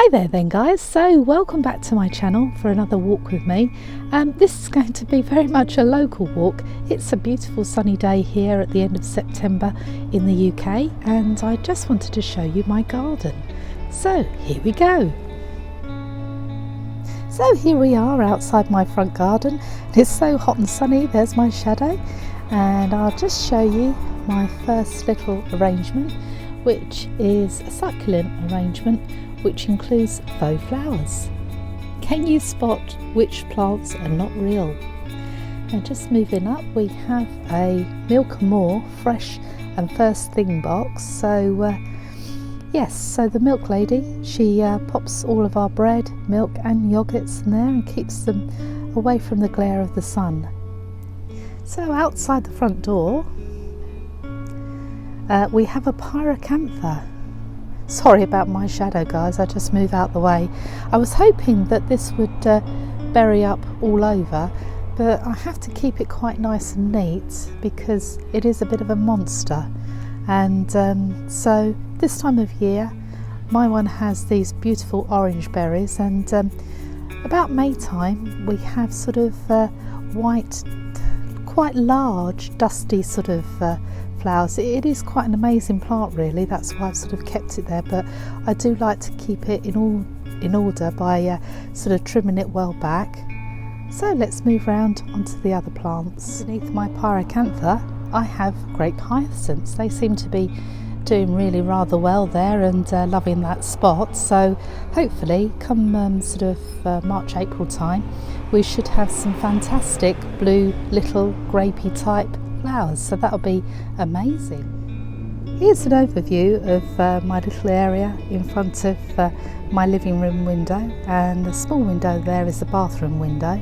there then guys, so welcome back to my channel for another walk with me. This is going to be very much a local walk. It's a beautiful sunny day here at the end of September in the UK, and I just wanted to show you my garden. So here we go. So here we are outside my front garden. It's so hot and sunny, there's my shadow, and I'll just show you my first little arrangement, which is a succulent arrangement which includes faux flowers. Can you spot which plants are not real? And just moving up, we have a Milk and More fresh and first thing box. So yes, so the milk lady, she pops all of our bread, milk and yogurts in there and keeps them away from the glare of the sun. So outside the front door we have a Pyrocantha. Sorry about my shadow guys, I just move out the way. I was hoping that this would bury up all over, but I have to keep it quite nice and neat because it is a bit of a monster. And so this time of year my one has these beautiful orange berries, and about May time we have sort of white, quite large dusty sort of flowers. It is quite an amazing plant really, that's why I've sort of kept it there, but I do like to keep it in order by sort of trimming it well back. So let's move around onto the other plants. Beneath my Pyrocantha I have grape hyacinths. They seem to be doing really rather well there and loving that spot, so hopefully come sort of March, April time we should have some fantastic blue little grapey type flowers, so that'll be amazing. Here's an overview of my little area in front of my living room window, and the small window there is the bathroom window.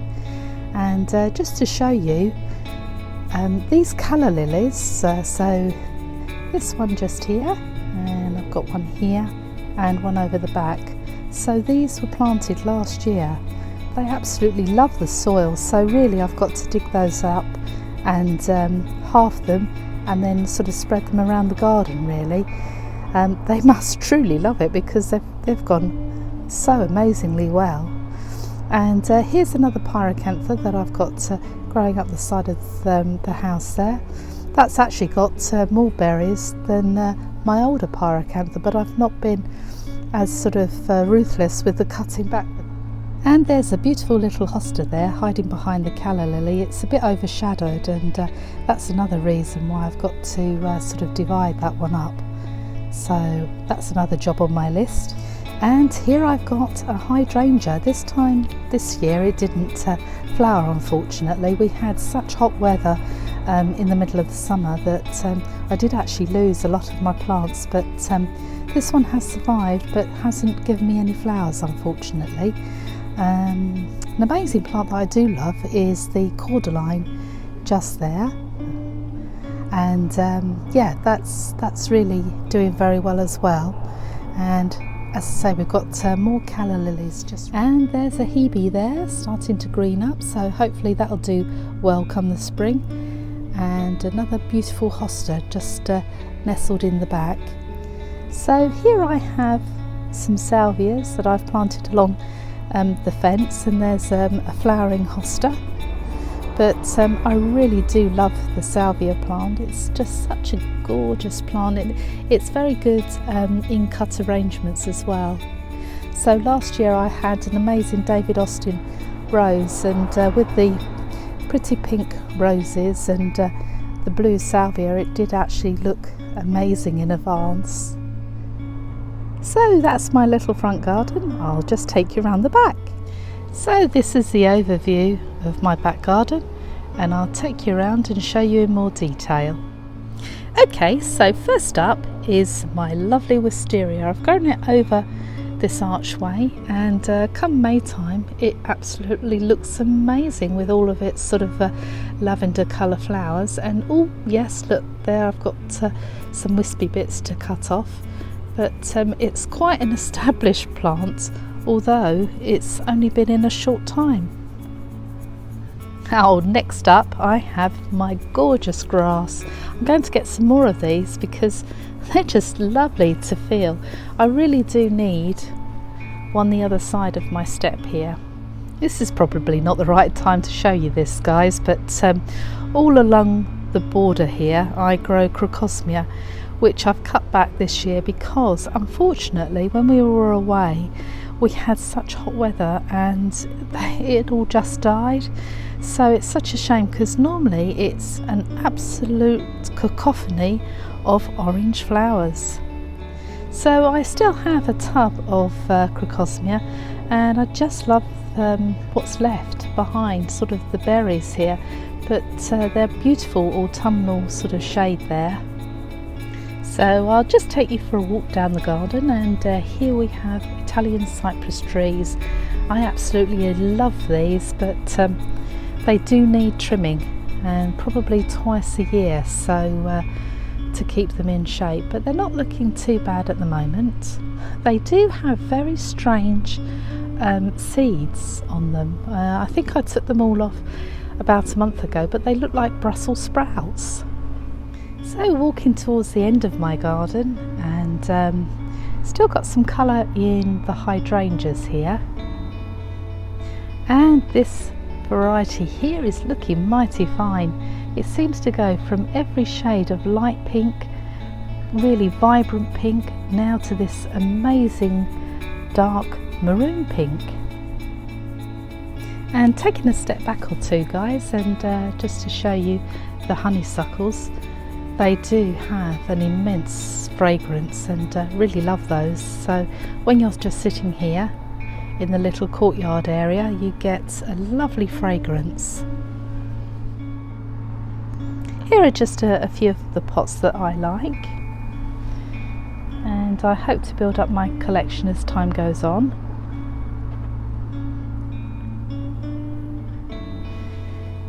And just to show you these colour lilies, so this one just here, and I've got one here and one over the back. So these were planted last year. They absolutely love the soil, so really I've got to dig those up and half them and then sort of spread them around the garden really. They must truly love it because they've gone so amazingly well. And here's another Pyrocantha that I've got growing up the side of the house there. That's actually got more berries than my older Pyrocantha, but I've not been as sort of ruthless with the cutting back. And there's a beautiful little hosta there hiding behind the calla lily. It's a bit overshadowed, and that's another reason why I've got to sort of divide that one up. So that's another job on my list. And here I've got a hydrangea. This year it didn't flower, unfortunately. We had such hot weather in the middle of the summer that I did actually lose a lot of my plants, but this one has survived but hasn't given me any flowers, unfortunately. An amazing plant that I do love is the cordyline just there, and yeah, that's really doing very well as well. And as I say, we've got more calla lilies just, and there's a hebe there starting to green up, so hopefully that'll do well come the spring. And another beautiful hosta just nestled in the back. So here I have some salvias that I've planted along the fence, and there's a flowering hosta, but I really do love the salvia plant. It's just such a gorgeous plant. It's very good in cut arrangements as well. So last year I had an amazing David Austin rose, and with the pretty pink roses and the blue salvia, it did actually look amazing in advance. So that's my little front garden. I'll just take you around the back. So this is the overview of my back garden, and I'll take you around and show you in more detail. Okay, so first up is my lovely wisteria. I've grown it over this archway, and come May time it absolutely looks amazing with all of its sort of lavender colour flowers. And oh yes, look there, I've got some wispy bits to cut off. But it's quite an established plant, although it's only been in a short time. Oh, next up I have my gorgeous grass. I'm going to get some more of these because they're just lovely to feel. I really do need one the other side of my step here. This is probably not the right time to show you this, guys, but all along the border here I grow Crocosmia, which I've cut back this year because unfortunately when we were away we had such hot weather and it all just died. So it's such a shame because normally it's an absolute cacophony of orange flowers. So I still have a tub of Crocosmia, and I just love what's left behind, sort of the berries here, but they're beautiful autumnal sort of shade there. So I'll just take you for a walk down the garden, and here we have Italian cypress trees. I absolutely love these, but they do need trimming, and probably twice a year, so to keep them in shape, but they're not looking too bad at the moment. They do have very strange seeds on them. I think I took them all off about a month ago, but they look like Brussels sprouts. So walking towards the end of my garden, and still got some colour in the hydrangeas here, and this variety here is looking mighty fine. It seems to go from every shade of light pink, really vibrant pink, now to this amazing dark maroon pink. And taking a step back or two, guys, and just to show you the honeysuckles, they do have an immense fragrance, and really love those. So when you're just sitting here in the little courtyard area, you get a lovely fragrance. Here are just a few of the pots that I like, and I hope to build up my collection as time goes on.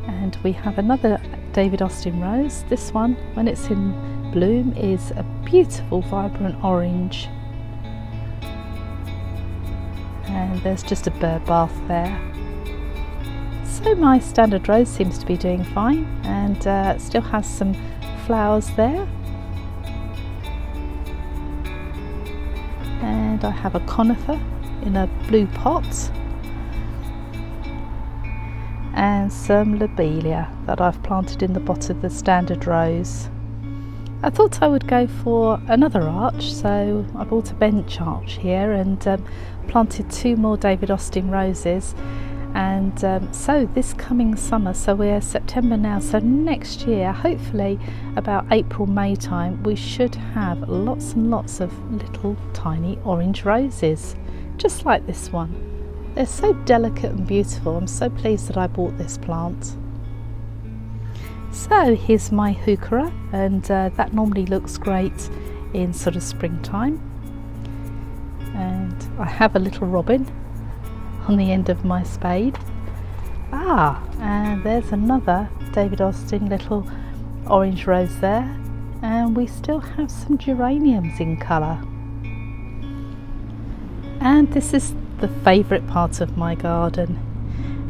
And we have another David Austin rose. This one, when it's in bloom, is a beautiful vibrant orange, and there's just a bird bath there. So my standard rose seems to be doing fine, and still has some flowers there. And I have a conifer in a blue pot, and some lobelia that I've planted in the bottom of the standard rose. I thought I would go for another arch, so I bought a bench arch here and planted 2 more David Austin roses. And so this coming summer, so we're September now, so next year, hopefully about April-May time, we should have lots and lots of little tiny orange roses, just like this one. They're so delicate and beautiful. I'm so pleased that I bought this plant. So here's my heuchera, and that normally looks great in sort of springtime. And I have a little robin on the end of my spade. And there's another David Austin little orange rose there, and we still have some geraniums in colour. And this is the favourite part of my garden,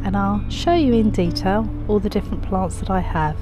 and I'll show you in detail all the different plants that I have.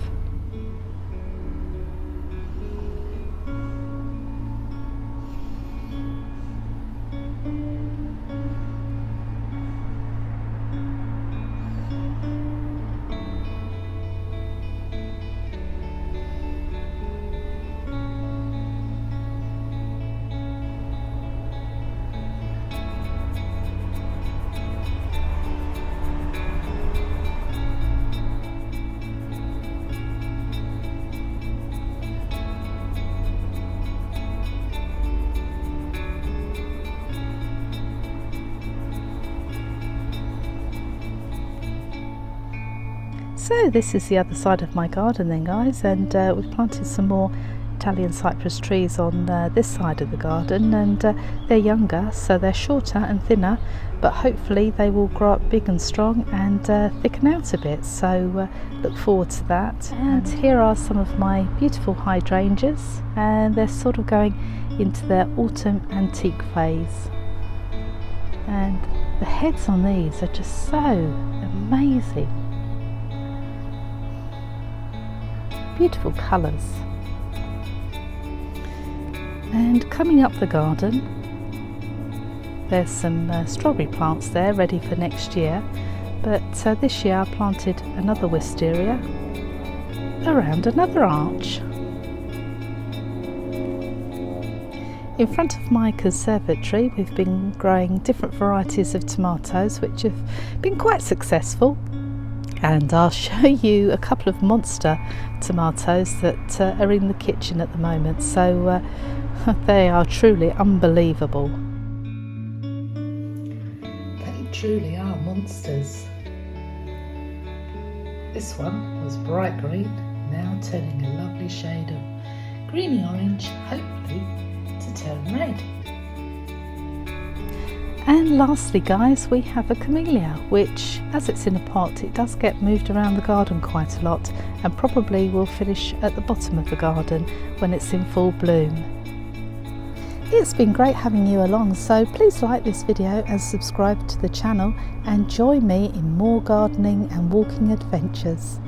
So this is the other side of my garden then, guys, and we've planted some more Italian cypress trees on this side of the garden, and they're younger, so they're shorter and thinner, but hopefully they will grow up big and strong and thicken out a bit, so look forward to that. And here are some of my beautiful hydrangeas, and they're sort of going into their autumn antique phase, and the heads on these are just so amazing. Beautiful colours. And coming up the garden, There's some strawberry plants there ready for next year, but this year I planted another wisteria around another arch. In front of my conservatory we've been growing different varieties of tomatoes which have been quite successful, and I'll show you a couple of monster tomatoes that are in the kitchen at the moment, so they are truly unbelievable. They truly are monsters. This one was bright green, now turning a lovely shade of greeny orange, hopefully to turn red. And lastly guys, we have a camellia, which as it's in a pot it does get moved around the garden quite a lot, and probably will finish at the bottom of the garden when it's in full bloom. It's been great having you along, so please like this video and subscribe to the channel and join me in more gardening and walking adventures.